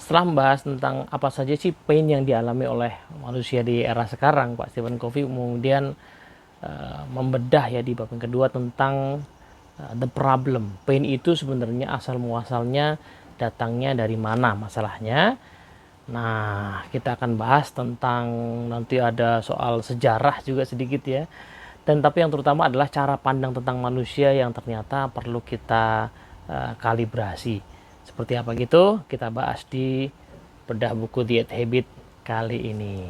setelah membahas tentang apa saja sih pain yang dialami oleh manusia di era sekarang, Pak Stephen Covey kemudian membedah ya di bab yang kedua tentang the problem. Pain itu sebenarnya asal muasalnya datangnya dari mana masalahnya. Nah, kita akan bahas tentang nanti ada soal sejarah juga sedikit ya. Dan tapi yang terutama adalah cara pandang tentang manusia yang ternyata perlu kita kalibrasi. Seperti apa gitu? Kita bahas di bedah buku The 8 Habit kali ini.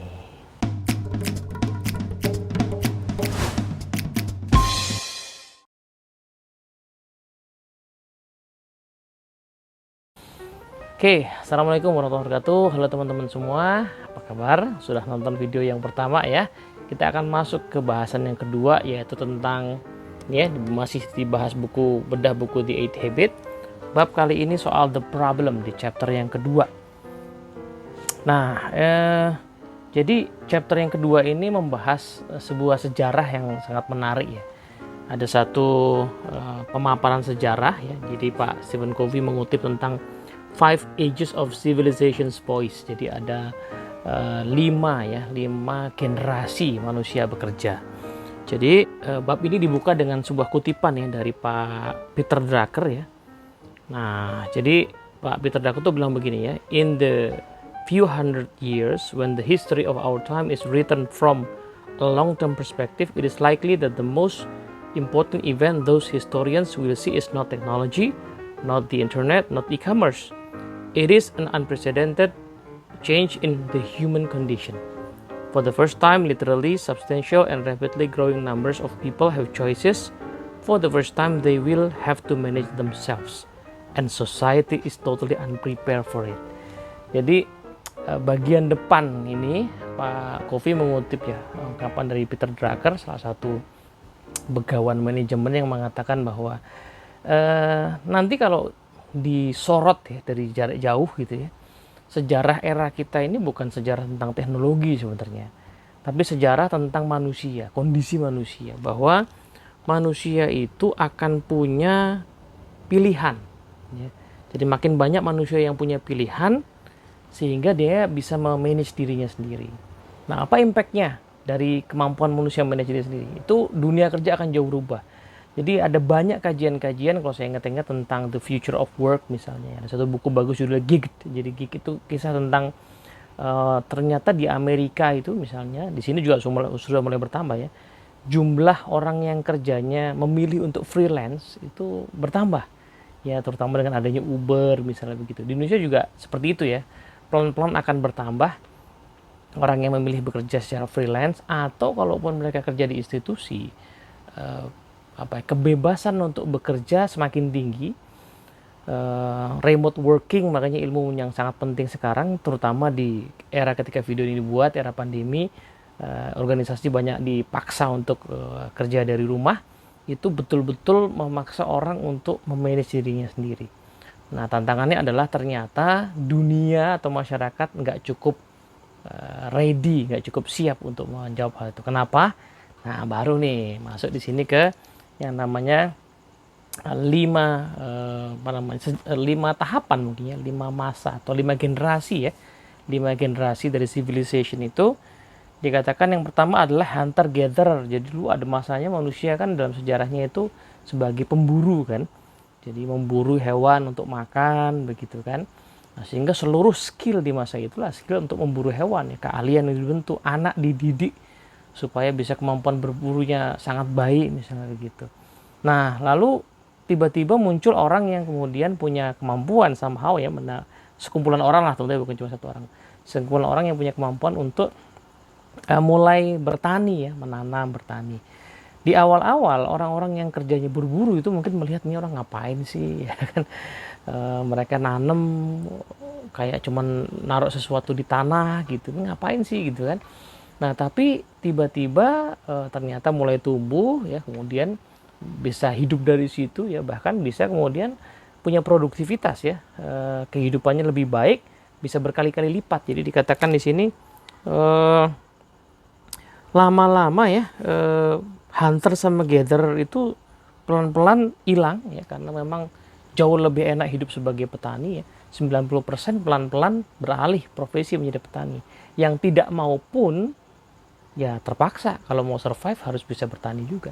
Oke, assalamualaikum warahmatullahi wabarakatuh. Halo teman-teman semua, apa kabar? Sudah nonton video yang pertama ya? Kita akan masuk ke bahasan yang kedua, yaitu tentang ya masih dibahas buku bedah buku The 8 Habit. Bab kali ini soal the problem di chapter yang kedua. Nah, jadi chapter yang kedua ini membahas sebuah sejarah yang sangat menarik ya. Ada satu pemaparan sejarah ya. Jadi Pak Stephen Covey mengutip tentang 5 Ages of Civilization's Voice. Jadi ada 5 generasi manusia bekerja. Jadi bab ini dibuka dengan sebuah kutipan ya dari Pak Peter Drucker ya. Nah, jadi Pak Peter Drucker tuh bilang begini ya, in the few hundred years when the history of our time is written from a long-term perspective, it is likely that the most important event those historians will see is not technology, not the internet, not e-commerce. It is an unprecedented change in the human condition. For the first time, literally, substantial and rapidly growing numbers of people have choices. For the first time, they will have to manage themselves. And society is totally unprepared for it. Jadi, bagian depan ini, Pak Covey mengutip ya, ungkapan dari Peter Drucker, salah satu begawan manajemen yang mengatakan bahwa nanti kalau disorot ya dari jarak jauh gitu ya, sejarah era kita ini bukan sejarah tentang teknologi sebenarnya, tapi sejarah tentang manusia, kondisi manusia, bahwa manusia itu akan punya pilihan ya. Jadi makin banyak manusia yang punya pilihan sehingga dia bisa memanage dirinya sendiri. Nah, apa impactnya dari kemampuan manusia manage diri sendiri? Itu dunia kerja akan jauh berubah. Jadi ada banyak kajian-kajian, kalau saya ingat-ingat, tentang the future of work misalnya. Ada satu buku bagus judulnya Gig. Jadi Gig itu kisah tentang ternyata di Amerika itu misalnya, di sini juga sudah mulai bertambah ya, jumlah orang yang kerjanya memilih untuk freelance itu bertambah. Ya, terutama dengan adanya Uber misalnya begitu. Di Indonesia juga seperti itu ya. Pelan-pelan akan bertambah orang yang memilih bekerja secara freelance, atau kalaupun mereka kerja di institusi, kebebasan untuk bekerja semakin tinggi. Remote working, makanya ilmu yang sangat penting sekarang, terutama di era ketika video ini dibuat, era pandemi, organisasi banyak dipaksa untuk kerja dari rumah. Itu betul-betul memaksa orang untuk memanage dirinya sendiri. Nah, tantangannya adalah ternyata dunia atau masyarakat nggak cukup ready, nggak cukup siap untuk menjawab hal itu. Kenapa? Nah, baru nih masuk di sini ke yang namanya 5 tahapan mungkin ya, 5 masa atau 5 generasi ya. 5 generasi dari civilization itu dikatakan yang pertama adalah hunter gatherer. Jadi dulu ada masanya manusia kan dalam sejarahnya itu sebagai pemburu kan. Jadi memburu hewan untuk makan begitu kan. Nah, sehingga seluruh skill di masa itulah skill untuk memburu hewan ya, keahlian yang dibentuk, anak dididik supaya bisa kemampuan berburunya sangat baik misalnya begitu. Nah, lalu tiba-tiba muncul orang yang kemudian punya kemampuan somehow ya, sekumpulan orang lah, tentunya bukan cuma satu orang. Sekumpulan orang yang punya kemampuan untuk mulai bertani ya, menanam, bertani. Di awal-awal orang-orang yang kerjanya berburu itu mungkin melihat ini orang ngapain sih ya kan. Mereka nanam kayak cuman naruh sesuatu di tanah gitu, ngapain sih gitu kan. Nah, tapi tiba-tiba ternyata mulai tumbuh ya, kemudian bisa hidup dari situ ya, bahkan bisa kemudian punya produktivitas ya, kehidupannya lebih baik, bisa berkali-kali lipat. Jadi dikatakan di sini lama-lama ya, hunter sama gatherer itu pelan-pelan hilang ya, karena memang jauh lebih enak hidup sebagai petani ya. 90% pelan-pelan beralih profesi menjadi petani. Yang tidak mau pun ya terpaksa, kalau mau survive harus bisa bertani juga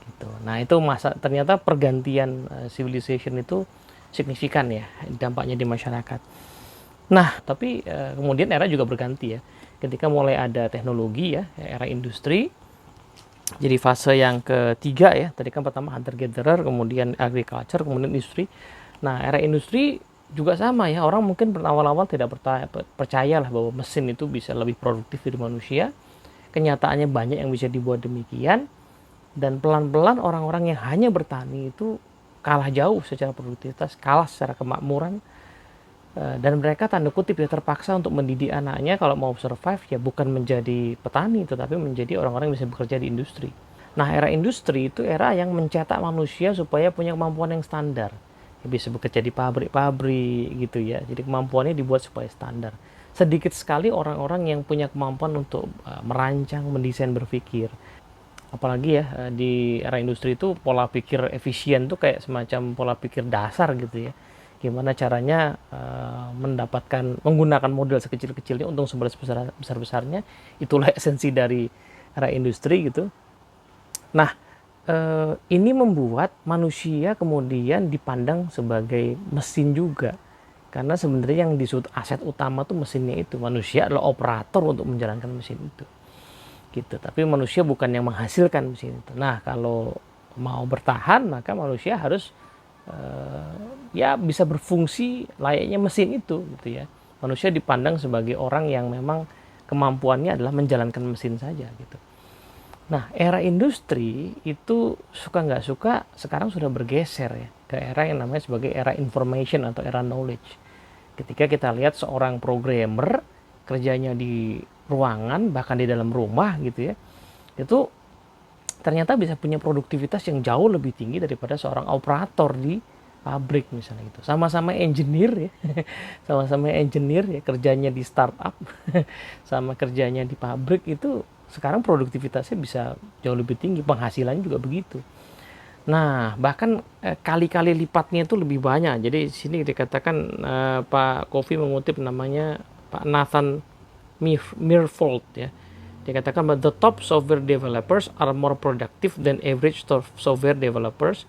gitu. Nah itu ternyata pergantian civilization itu signifikan ya dampaknya di masyarakat. Nah tapi kemudian era juga berganti ya, ketika mulai ada teknologi ya, era industri. Jadi fase yang ketiga ya, tadi kan pertama hunter gatherer, kemudian agriculture, kemudian industri. Nah era industri juga sama ya, orang mungkin awal-awal tidak percaya lah bahwa mesin itu bisa lebih produktif dari manusia. Kenyataannya banyak yang bisa dibuat demikian, dan pelan-pelan orang-orang yang hanya bertani itu kalah jauh secara produktivitas, kalah secara kemakmuran, dan mereka tanda kutip ya terpaksa untuk mendidik anaknya kalau mau survive ya bukan menjadi petani tetapi menjadi orang-orang yang bisa bekerja di industri. Nah era industri itu era yang mencetak manusia supaya punya kemampuan yang standar, ya, bisa bekerja di pabrik-pabrik gitu ya, jadi kemampuannya dibuat supaya standar. Sedikit sekali orang-orang yang punya kemampuan untuk merancang, mendesain, berpikir. Apalagi ya di era industri itu pola pikir efisien tuh kayak semacam pola pikir dasar gitu ya. Gimana caranya menggunakan modal sekecil-kecilnya untung sebesar-besarnya, itulah esensi dari era industri gitu. Nah ini membuat manusia kemudian dipandang sebagai mesin juga, karena sebenarnya yang disebut aset utama tuh mesinnya itu, manusia adalah operator untuk menjalankan mesin itu gitu. Tapi manusia bukan yang menghasilkan mesin itu. Nah kalau mau bertahan maka manusia harus ya bisa berfungsi layaknya mesin itu gitu ya. Manusia dipandang sebagai orang yang memang kemampuannya adalah menjalankan mesin saja gitu. Nah era industri itu suka nggak suka sekarang sudah bergeser ya ke era yang namanya sebagai era information atau era knowledge. Ketika kita lihat seorang programmer kerjanya di ruangan bahkan di dalam rumah gitu ya, itu ternyata bisa punya produktivitas yang jauh lebih tinggi daripada seorang operator di pabrik misalnya gitu. Sama-sama engineer ya, sama-sama engineer ya, kerjanya di startup sama kerjanya di pabrik itu sekarang produktivitasnya bisa jauh lebih tinggi, penghasilannya juga begitu. Nah bahkan kali-kali lipatnya itu lebih banyak. Jadi sini dikatakan Pak Kofi mengutip namanya Pak Nathan Mirfold ya. Dikatakan bahwa the top software developers are more productive than average software developers,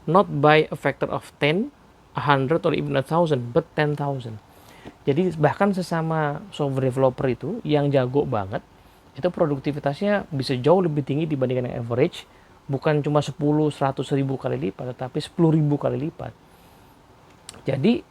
not by a factor of 10, 100 or even 1,000, but 10,000. Jadi bahkan sesama software developer itu yang jago banget, itu produktivitasnya bisa jauh lebih tinggi dibandingkan yang average, bukan cuma 10-100 ribu kali lipat, tetapi 10 ribu kali lipat. Jadi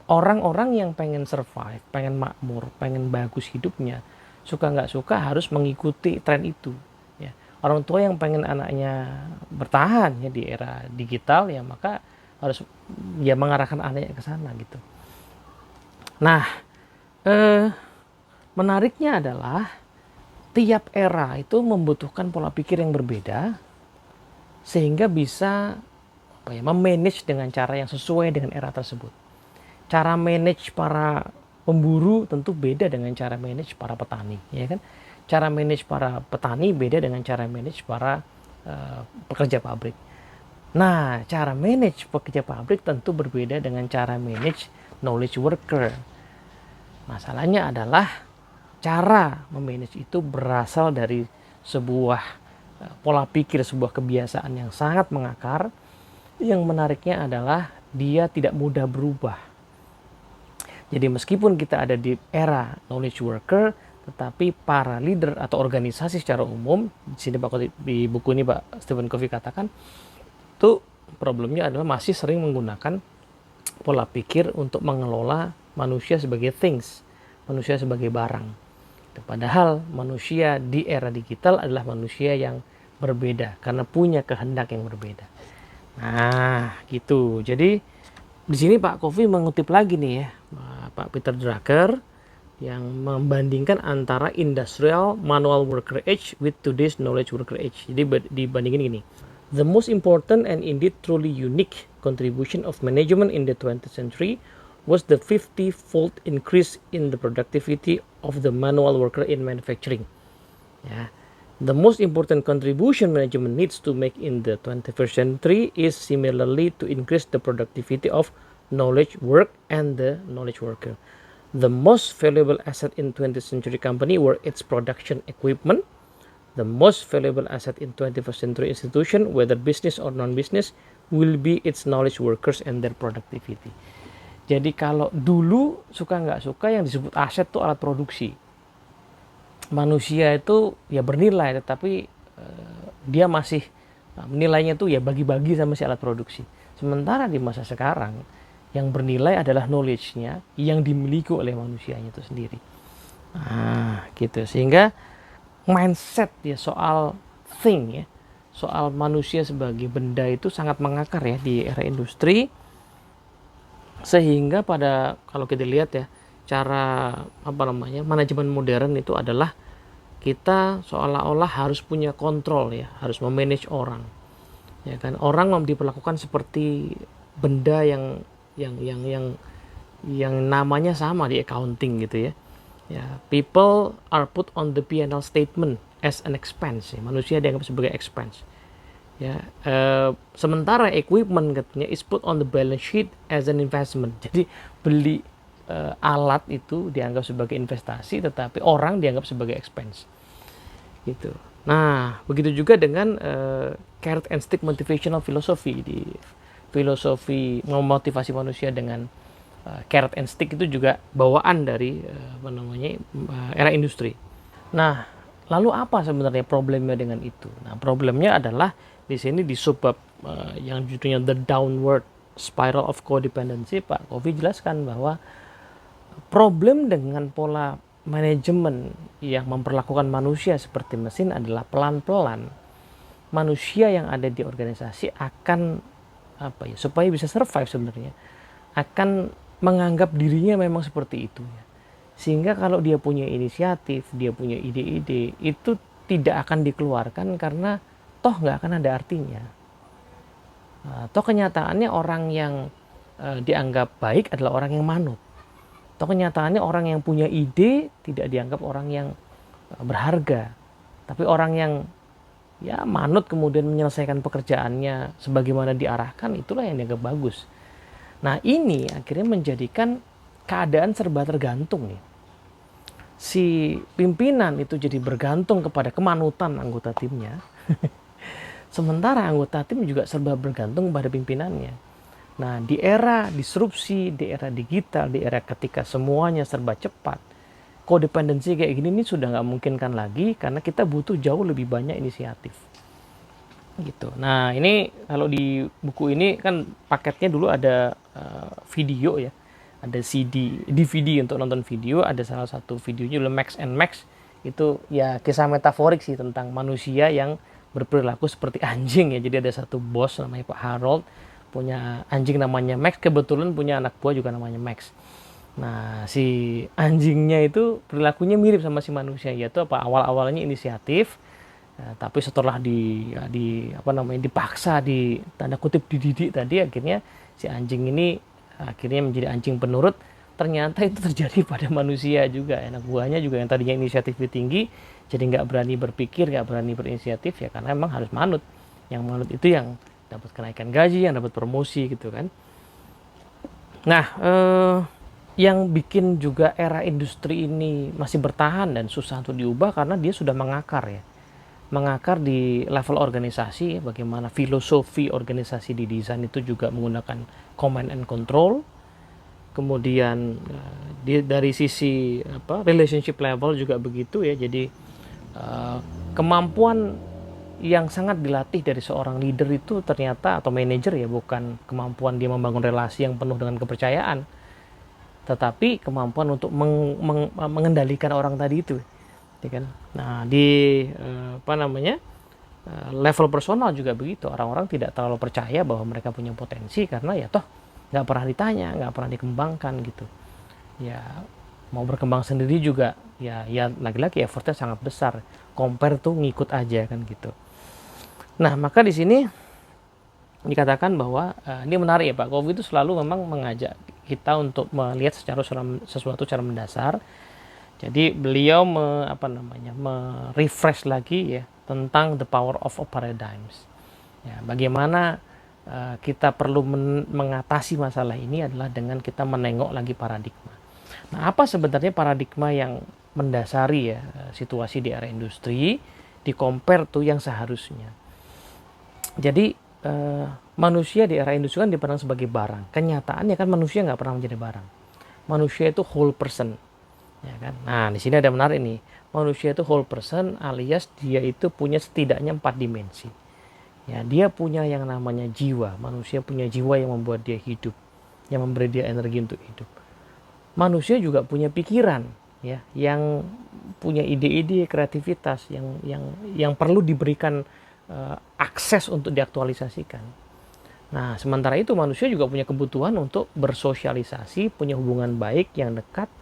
orang-orang yang pengen survive, pengen makmur, pengen bagus hidupnya, suka nggak suka harus mengikuti tren itu. Ya. Orang tua yang pengen anaknya bertahan ya di era digital ya maka harus ya mengarahkan anaknya ke sana gitu. Nah, menariknya adalah tiap era itu membutuhkan pola pikir yang berbeda sehingga bisa memanage dengan cara yang sesuai dengan era tersebut. Cara manage para pemburu tentu beda dengan cara manage para petani, ya kan? Cara manage para petani beda dengan cara manage para pekerja pabrik. Nah, cara manage pekerja pabrik tentu berbeda dengan cara manage knowledge worker. Masalahnya adalah cara memanage itu berasal dari sebuah pola pikir, sebuah kebiasaan yang sangat mengakar. Yang menariknya adalah dia tidak mudah berubah. Jadi meskipun kita ada di era knowledge worker, tetapi para leader atau organisasi secara umum, di sini di buku ini Pak Stephen Covey katakan, itu problemnya adalah masih sering menggunakan pola pikir untuk mengelola manusia sebagai things, manusia sebagai barang. Padahal manusia di era digital adalah manusia yang berbeda karena punya kehendak yang berbeda. Nah, gitu. Jadi di sini Pak Covey mengutip lagi nih ya, Pak Peter Drucker yang membandingkan antara industrial manual worker age with today's knowledge worker age. Jadi dibandingin gini. The most important and indeed truly unique contribution of management in the 20th century was the 50-fold increase in the productivity of the manual worker in manufacturing. Ya. The most important contribution management needs to make in the 21st century is similarly to increase the productivity of knowledge work and the knowledge worker. The most valuable asset in 20th century company were its production equipment. The most valuable asset in 21st century institution, whether business or non-business, will be its knowledge workers and their productivity. Jadi kalau dulu suka nggak suka yang disebut aset tuh alat produksi. Manusia itu ya bernilai, tetapi dia masih nilainya tuh ya bagi-bagi sama si alat produksi. Sementara di masa sekarang yang bernilai adalah knowledge-nya yang dimiliki oleh manusianya itu sendiri. Nah, gitu. Sehingga mindset ya soal thing ya, soal manusia sebagai benda itu sangat mengakar ya di era industri. Sehingga pada kalau kita lihat ya, cara manajemen modern itu adalah kita seolah-olah harus punya kontrol ya, harus memanage orang. Ya kan, orang diperlakukan seperti benda yang namanya sama di accounting gitu ya. Ya, people are put on the P&L statement as an expense. Ya. Manusia dianggap sebagai expense. Ya, sementara equipment katanya is put on the balance sheet as an investment. Jadi beli alat itu dianggap sebagai investasi, tetapi orang dianggap sebagai expense. Gitu. Nah, begitu juga dengan carrot and stick motivational philosophy, di filosofi memotivasi manusia dengan carrot and stick itu juga bawaan dari era industri. Nah, lalu apa sebenarnya problemnya dengan itu? Nah, problemnya adalah di sini di subbab yang judulnya The Downward Spiral of Codependency, Pak Covey jelaskan bahwa problem dengan pola manajemen yang memperlakukan manusia seperti mesin adalah pelan-pelan manusia yang ada di organisasi akan supaya bisa survive sebenarnya akan menganggap dirinya memang seperti itu, sehingga kalau dia punya inisiatif, dia punya ide-ide, itu tidak akan dikeluarkan karena toh nggak akan ada artinya. Toh kenyataannya orang yang dianggap baik adalah orang yang manut. Toh kenyataannya orang yang punya ide tidak dianggap orang yang berharga, tapi orang yang ya manut kemudian menyelesaikan pekerjaannya sebagaimana diarahkan, itulah yang dianggap bagus. Nah, ini akhirnya menjadikan keadaan serba tergantung nih. Si pimpinan itu jadi bergantung kepada kemanutan anggota timnya. Sementara anggota tim juga serba bergantung pada pimpinannya. Nah, di era disrupsi, di era digital, di era ketika semuanya serba cepat, kodependensi kayak gini ini sudah nggak memungkinkan lagi karena kita butuh jauh lebih banyak inisiatif. Gitu. Nah, ini kalau di buku ini kan paketnya dulu ada video ya, ada CD, DVD untuk nonton video, ada salah satu videonya adalah Max and Max, itu ya kisah metaforik sih tentang manusia yang berperilaku seperti anjing ya. Jadi ada satu bos namanya Pak Harold, punya anjing namanya Max, kebetulan punya anak buah juga namanya Max. Nah, si anjingnya itu perilakunya mirip sama si manusia, yaitu awal-awalnya inisiatif. Ya, tapi setelah dipaksa, di tanda kutip dididik tadi, akhirnya si anjing ini akhirnya menjadi anjing penurut. Ternyata itu terjadi pada manusia juga. Anak buahnya juga yang tadinya inisiatifnya tinggi, jadi nggak berani berpikir, nggak berani berinisiatif ya karena memang harus manut. Yang manut itu yang dapat kenaikan gaji, yang dapat promosi gitu kan. Nah, yang bikin juga era industri ini masih bertahan dan susah untuk diubah karena dia sudah mengakar ya. Mengakar di level organisasi, bagaimana filosofi organisasi di desain itu juga menggunakan command and control. Kemudian dari sisi relationship level juga begitu ya. Jadi kemampuan yang sangat dilatih dari seorang leader itu ternyata, atau manajer ya, bukan kemampuan dia membangun relasi yang penuh dengan kepercayaan, tetapi kemampuan untuk mengendalikan orang tadi itu. Ya kan? Nah, di level personal juga begitu. Orang-orang tidak terlalu percaya bahwa mereka punya potensi karena ya toh nggak pernah ditanya, nggak pernah dikembangkan gitu. Ya mau berkembang sendiri juga ya lagi-lagi effortnya sangat besar. Compare tuh ngikut aja kan gitu. Nah, maka di sini dikatakan bahwa ini menarik ya, Pak Covey itu selalu memang mengajak kita untuk melihat sesuatu secara mendasar. Jadi beliau refresh lagi ya tentang the power of paradigms. Ya, bagaimana kita perlu mengatasi masalah ini adalah dengan kita menengok lagi paradigma. Nah, apa sebenarnya paradigma yang mendasari ya situasi di era industri, di compare tuh yang seharusnya. Jadi manusia di era industri kan dipandang sebagai barang. Kenyataannya kan manusia nggak pernah menjadi barang. Manusia itu whole person, ya kan? Nah, di sini ada menarik nih. Manusia itu whole person alias dia itu punya setidaknya 4 dimensi. Ya, dia punya yang namanya jiwa. Manusia punya jiwa yang membuat dia hidup, yang memberi dia energi untuk hidup. Manusia juga punya pikiran, ya, yang punya ide-ide, kreativitas yang perlu diberikan akses untuk diaktualisasikan. Nah, sementara itu manusia juga punya kebutuhan untuk bersosialisasi, punya hubungan baik yang dekat,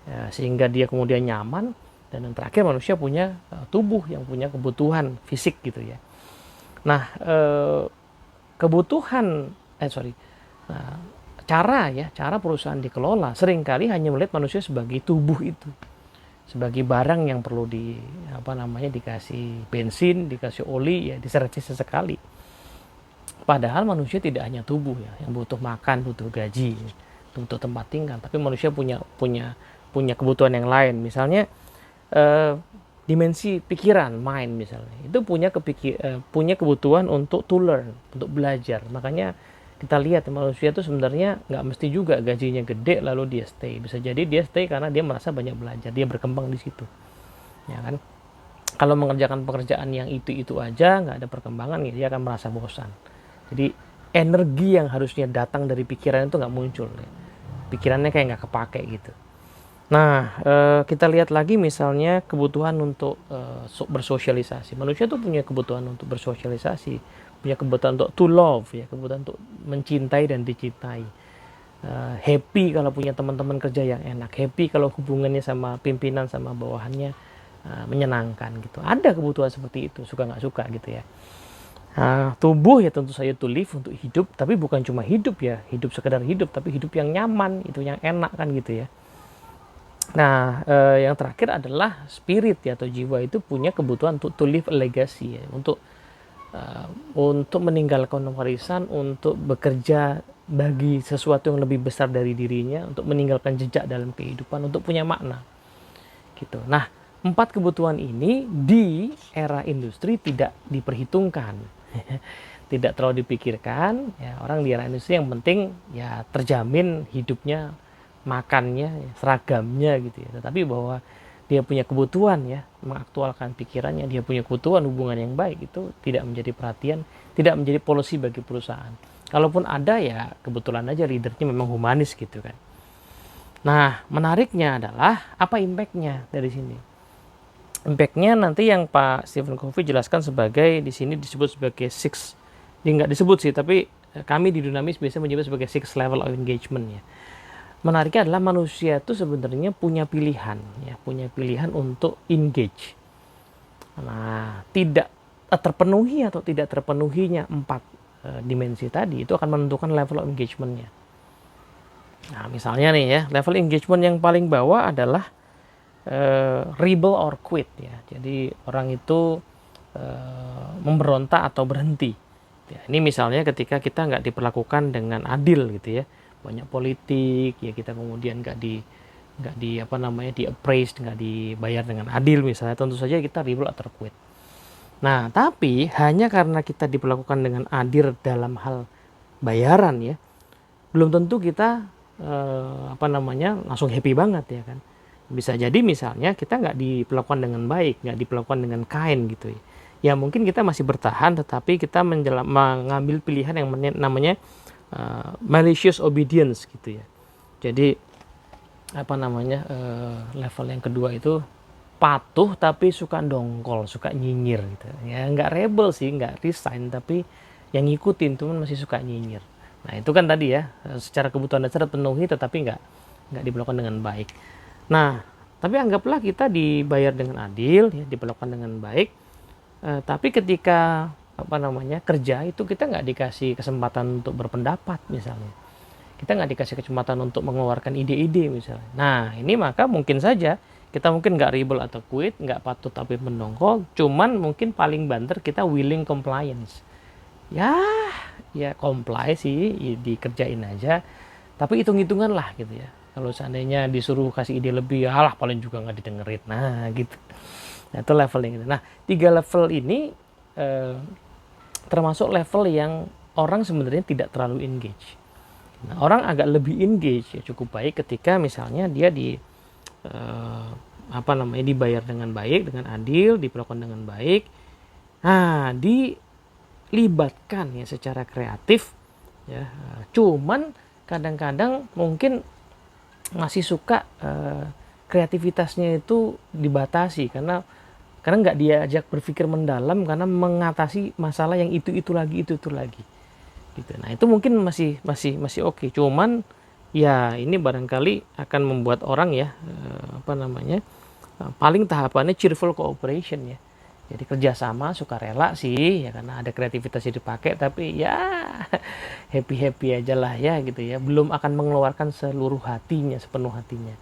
ya, sehingga dia kemudian nyaman. Dan yang terakhir manusia punya tubuh yang punya kebutuhan fisik gitu ya. Nah, kebutuhan, nah, cara perusahaan dikelola seringkali hanya melihat manusia sebagai tubuh itu, sebagai barang yang perlu dikasih bensin, dikasih oli, ya diservis sesekali. Padahal manusia tidak hanya tubuh ya, yang butuh makan, butuh gaji, butuh tempat tinggal, tapi manusia punya kebutuhan yang lain. Misalnya dimensi pikiran, mind misalnya, itu punya kebutuhan untuk to learn, untuk belajar. Makanya kita lihat manusia itu sebenarnya nggak mesti juga gajinya gede lalu dia stay. Bisa jadi dia stay karena dia merasa banyak belajar, dia berkembang di situ, ya kan? Kalau mengerjakan pekerjaan yang itu aja nggak ada perkembangan, ya dia akan merasa bosan. Jadi energi yang harusnya datang dari pikiran itu nggak muncul, ya. Pikirannya kayak nggak kepake gitu. Nah, kita lihat lagi misalnya kebutuhan untuk bersosialisasi. Manusia tuh punya kebutuhan untuk bersosialisasi, punya kebutuhan untuk to love, ya, kebutuhan untuk mencintai dan dicintai. Happy kalau punya teman-teman kerja yang enak, happy kalau hubungannya sama pimpinan sama bawahannya menyenangkan gitu. Ada kebutuhan seperti itu, suka nggak suka gitu ya. Tubuh ya tentu saja to live, untuk hidup, tapi bukan cuma hidup ya, hidup sekedar hidup, tapi hidup yang nyaman, itu yang enak kan gitu ya. Nah, yang terakhir adalah spirit ya, atau jiwa itu punya kebutuhan untuk to leave a legacy ya, untuk meninggalkan warisan, untuk bekerja bagi sesuatu yang lebih besar dari dirinya, untuk meninggalkan jejak dalam kehidupan, untuk punya makna gitu. Nah, 4 kebutuhan ini di era industri tidak diperhitungkan, tidak terlalu dipikirkan ya. Orang di era industri yang penting ya terjamin hidupnya, makannya, seragamnya gitu ya. Tetapi bahwa dia punya kebutuhan ya, mengaktualkan pikirannya, dia punya kebutuhan hubungan yang baik, itu tidak menjadi perhatian, tidak menjadi policy bagi perusahaan. Kalaupun ada ya kebetulan aja leadernya memang humanis gitu kan. Nah, menariknya adalah apa impact-nya dari sini. Impact-nya nanti yang Pak Stephen Covey jelaskan sebagai, di sini disebut sebagai dia nggak disebut sih, tapi kami di Dunamis biasanya menyebut sebagai 6 level of engagement ya. Menariknya adalah manusia itu sebenarnya punya pilihan ya, punya pilihan untuk engage. Nah, tidak terpenuhi atau tidak terpenuhinya 4 dimensi tadi itu akan menentukan level of engagement-nya. Nah, misalnya nih ya, level engagement yang paling bawah adalah rebel or quit ya. Jadi orang itu memberontak atau berhenti. Ya, ini misalnya ketika kita nggak diperlakukan dengan adil gitu ya, banyak politik ya, kita kemudian nggak di appraised, nggak dibayar dengan adil misalnya, tentu saja kita rebel atau quit. Nah, tapi hanya karena kita diperlakukan dengan adil dalam hal bayaran ya, belum tentu kita langsung happy banget ya kan. Bisa jadi misalnya kita nggak diperlakukan dengan baik, nggak diperlakukan dengan kind gitu ya. Ya mungkin kita masih bertahan, tetapi kita mengambil pilihan yang namanya malicious obedience gitu ya. Jadi level yang kedua itu patuh tapi suka dongkol, suka nyinyir gitu ya. Nggak rebel sih, nggak resign, tapi yang ngikutin tuh masih suka nyinyir. Nah itu kan tadi ya, secara kebutuhan dasar terpenuhi tetapi nggak diperlakukan dengan baik. Nah tapi anggaplah kita dibayar dengan adil ya, diperlakukan dengan baik, tapi ketika kerja itu kita nggak dikasih kesempatan untuk berpendapat misalnya, kita nggak dikasih kesempatan untuk mengeluarkan ide-ide misalnya. Nah ini maka mungkin saja kita mungkin nggak rebel atau quit, nggak patut tapi mendongkol, cuman mungkin paling banter kita willing compliance, ya ya comply sih, dikerjain aja, tapi hitung-hitungan lah gitu ya. Kalau seandainya disuruh kasih ide lebih, alah paling juga nggak didengerin, nah gitu. Nah itu levelnya gitu. Nah 3 level ini eh, termasuk level yang orang sebenarnya tidak terlalu engage. Nah, orang agak lebih engage ya cukup baik ketika misalnya dia eh, dibayar dengan baik, dengan adil, diperlakukan dengan baik. Nah, dilibatkan ya secara kreatif ya. Cuman kadang-kadang mungkin masih suka kreativitasnya itu dibatasi karena nggak diajak berpikir mendalam karena mengatasi masalah yang itu lagi itu lagi gitu. Nah itu mungkin masih oke. Cuman ya ini barangkali akan membuat orang ya paling tahapannya cheerful cooperation ya. Jadi kerjasama sukarela sih ya karena ada kreativitas yang dipakai, tapi ya happy happy aja lah ya gitu ya. Belum akan mengeluarkan seluruh hatinya, sepenuh hatinya.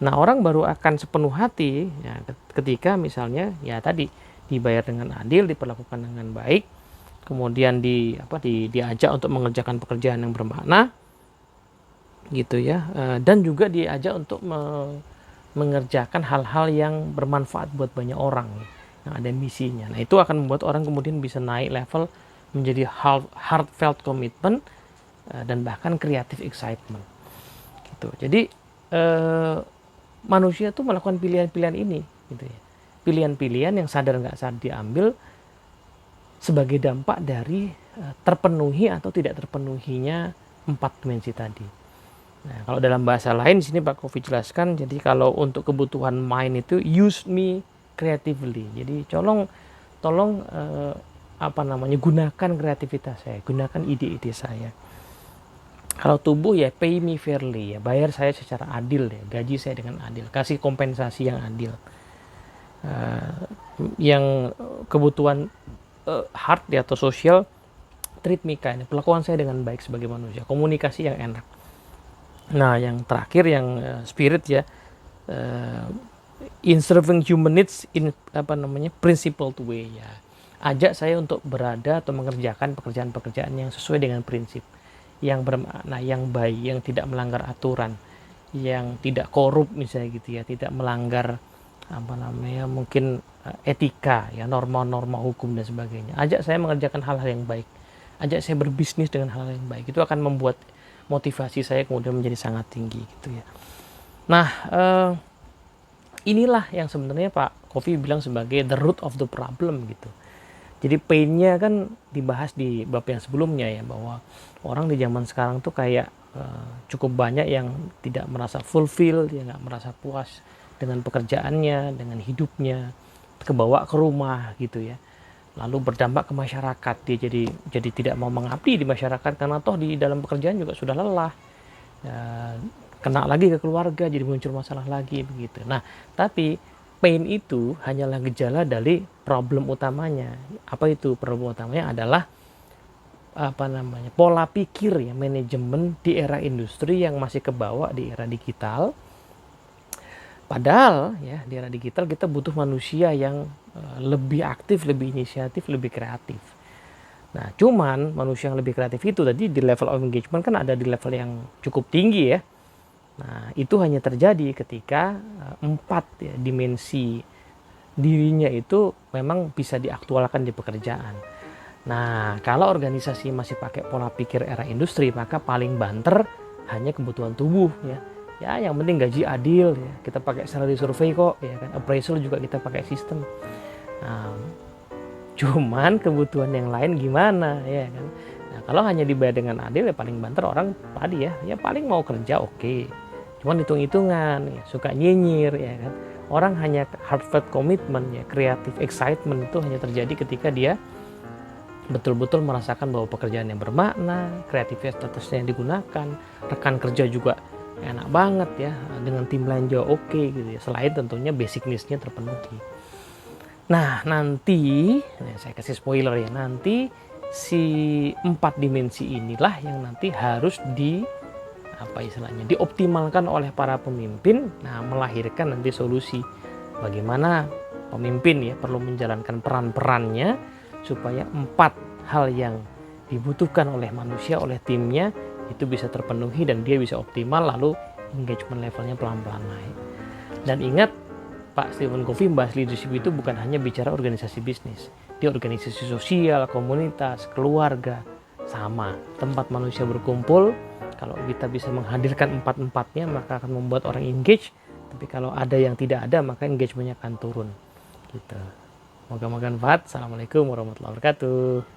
Nah orang baru akan sepenuh hati ya, ketika misalnya ya tadi dibayar dengan adil, diperlakukan dengan baik, kemudian diajak untuk mengerjakan pekerjaan yang bermakna gitu ya, dan juga diajak untuk mengerjakan hal-hal yang bermanfaat buat banyak orang yang ada misinya. Nah itu akan membuat orang kemudian bisa naik level menjadi heartfelt commitment dan bahkan creative excitement gitu. Jadi manusia tuh melakukan pilihan-pilihan ini gitu ya, pilihan-pilihan yang sadar nggak sadar diambil sebagai dampak dari terpenuhi atau tidak terpenuhinya 4 dimensi tadi. Nah, kalau dalam bahasa lain di sini Pak Kofi jelaskan, jadi kalau untuk kebutuhan mind itu use me creatively. Jadi tolong gunakan kreativitas saya, gunakan ide-ide saya. Kalau tubuh ya pay me fairly ya, bayar saya secara adil ya, gaji saya dengan adil, kasih kompensasi yang adil. Yang kebutuhan hard ya atau sosial, treat me kind, perlakuan saya dengan baik sebagai manusia, komunikasi yang enak. Nah yang terakhir yang spirit ya, in serving human needs in principled way ya, ajak saya untuk berada atau mengerjakan pekerjaan-pekerjaan yang sesuai dengan prinsip, yang bermakna, yang baik, yang tidak melanggar aturan, yang tidak korup misalnya gitu ya, tidak melanggar mungkin etika ya, norma-norma hukum dan sebagainya. Ajak saya mengerjakan hal-hal yang baik, ajak saya berbisnis dengan hal yang baik. Itu akan membuat motivasi saya kemudian menjadi sangat tinggi gitu ya. Nah inilah yang sebenarnya Pak Kofi bilang sebagai the root of the problem gitu. Jadi painnya kan dibahas di bab yang sebelumnya ya, bahwa orang di zaman sekarang tuh kayak cukup banyak yang tidak merasa fulfill, dia nggak merasa puas dengan pekerjaannya, dengan hidupnya, kebawa ke rumah gitu ya, lalu berdampak ke masyarakat. Dia jadi tidak mau mengabdi di masyarakat karena toh di dalam pekerjaan juga sudah lelah ya, kena lagi ke keluarga, jadi muncul masalah lagi begitu. Nah tapi pain itu hanyalah gejala dari problem utamanya. Apa itu problem utamanya? Adalah pola pikir ya, manajemen di era industri yang masih kebawa di era digital. Padahal ya di era digital kita butuh manusia yang lebih aktif, lebih inisiatif, lebih kreatif. Nah, cuman manusia yang lebih kreatif itu tadi di level of engagement kan ada di level yang cukup tinggi ya. Nah, itu hanya terjadi ketika 4 ya, dimensi dirinya itu memang bisa diaktualkan di pekerjaan. Nah, kalau organisasi masih pakai pola pikir era industri, maka paling banter hanya kebutuhan tubuh ya. Ya yang penting gaji adil ya, kita pakai salary survey kok ya kan, appraisal juga kita pakai sistem. Nah, cuman kebutuhan yang lain gimana ya kan. Nah kalau hanya dibayar dengan adil ya paling banter orang tadi ya paling mau kerja oke, cuman hitung-hitungan ya, suka nyinyir ya kan. Orang hanya heartfelt commitment ya, creative excitement itu hanya terjadi ketika dia betul-betul merasakan bahwa pekerjaan yang bermakna, kreativitasnya yang digunakan, rekan kerja juga enak banget ya, dengan tim lain juga oke gitu ya, selain tentunya basic needs-nya terpenuhi. Nah nanti saya kasih spoiler ya, nanti si 4 dimensi inilah yang nanti harus dioptimalkan oleh para pemimpin. Nah melahirkan nanti solusi bagaimana pemimpin ya perlu menjalankan peran-perannya supaya 4 hal yang dibutuhkan oleh manusia, oleh timnya, itu bisa terpenuhi dan dia bisa optimal, lalu engagement levelnya pelan-pelan naik. Dan ingat, Pak Stephen Covey membahas leadership itu bukan hanya bicara organisasi bisnis. Dia organisasi sosial, komunitas, keluarga, sama. Tempat manusia berkumpul, kalau kita bisa menghadirkan empat-empatnya, maka akan membuat orang engage. Tapi kalau ada yang tidak ada, maka engagementnya akan turun. Gitu. Moga-moga manfaat. Assalamualaikum warahmatullahi wabarakatuh.